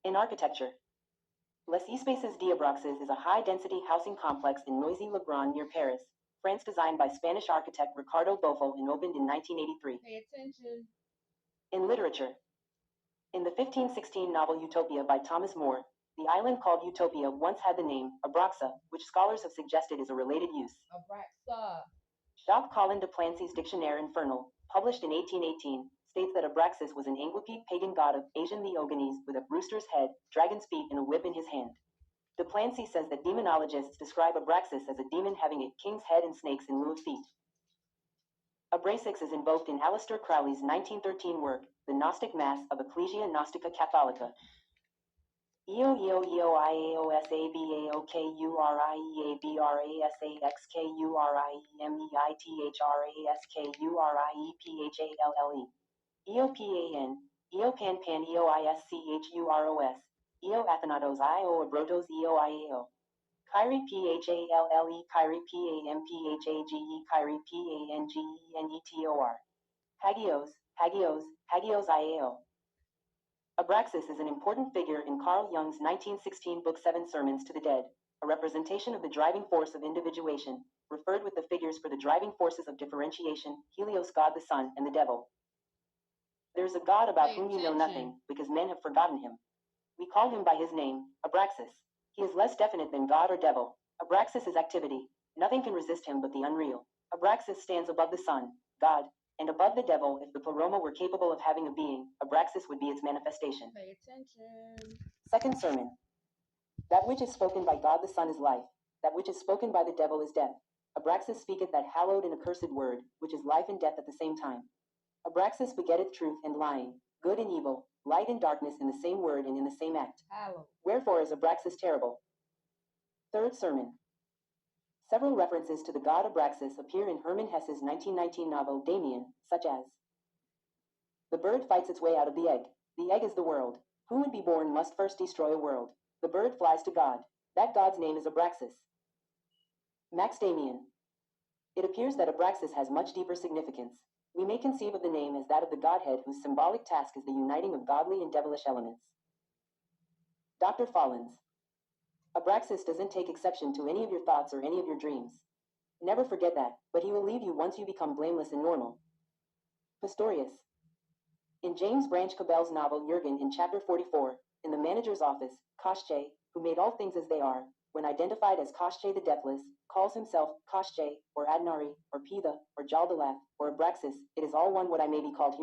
In architecture, Les Espaces d'Abraxas is a high-density housing complex in Noisy-le-Grand near Paris, France, designed by Spanish architect Ricardo Bofill and opened in 1983. Pay attention. In literature, in the 1516 novel Utopia by Thomas More, the island called Utopia once had the name Abraxa, which scholars have suggested is a related use. Abraxas. Jacques-Collin de Plancy's Dictionnaire Infernal, published in 1818, states that Abraxas was an Anguipede pagan god of Asian Theogones with a rooster's head, dragon's feet, and a whip in his hand. De Plancy says that demonologists describe Abraxas as a demon having a king's head and snakes in lieu of feet. Abraxas is invoked in Aleister Crowley's 1913 work, The Gnostic Mass of Ecclesia Gnostica Catholica. Eo eo eo I A O S A B A O K U R I E A B R A S A X K U R I E M E I T H R A S K U R I E P H A L L E. Eopan, Eopan pan Eoischurs, Eo Athanatos Io Abrotos Eoiao. Kyrie Palle, Kyrie Pampage, Kyrie Pangenetor. Hagios, Hagios, Hagios Iao. Abraxas is an important figure in Carl Jung's 1916 book Seven Sermons to the Dead, a representation of the driving force of individuation, referred with the figures for the driving forces of differentiation, Helios, God the Son, and the devil. There is a God about whom you know nothing, because men have forgotten him. We call him by his name, Abraxas. He is less definite than God or devil. Abraxas is activity. Nothing can resist him but the unreal. Abraxas stands above the sun, God, and above the devil. If the pleroma were capable of having a being, Abraxas would be its manifestation. Pay attention. Second sermon. That which is spoken by God the Son is life. That which is spoken by the devil is death. Abraxas speaketh that hallowed and accursed word, which is life and death at the same time. Abraxas begetteth truth and lying, good and evil, light and darkness in the same word and in the same act. Hallowed. Wherefore is Abraxas terrible. Third sermon. Several references to the god Abraxas appear in Hermann Hesse's 1919 novel Damien, such as: the bird fights its way out of the egg. The egg is the world. Who would be born must first destroy a world. The bird flies to God. That God's name is Abraxas. Max Damien. It appears that Abraxas has much deeper significance. We may conceive of the name as that of the Godhead, whose symbolic task is the uniting of godly and devilish elements. Dr. Follins. Abraxas doesn't take exception to any of your thoughts or any of your dreams. Never forget that, but he will leave you once you become blameless and normal. Pistorius. In James Branch Cabell's novel Jurgen, in chapter 44, in the manager's office, Koschei, who made all things as they are, when identified as Koschei the Deathless, calls himself Koschei, or Adnari, or Pitha, or Jaldalat, or Abraxas. It is all one what I may be called here.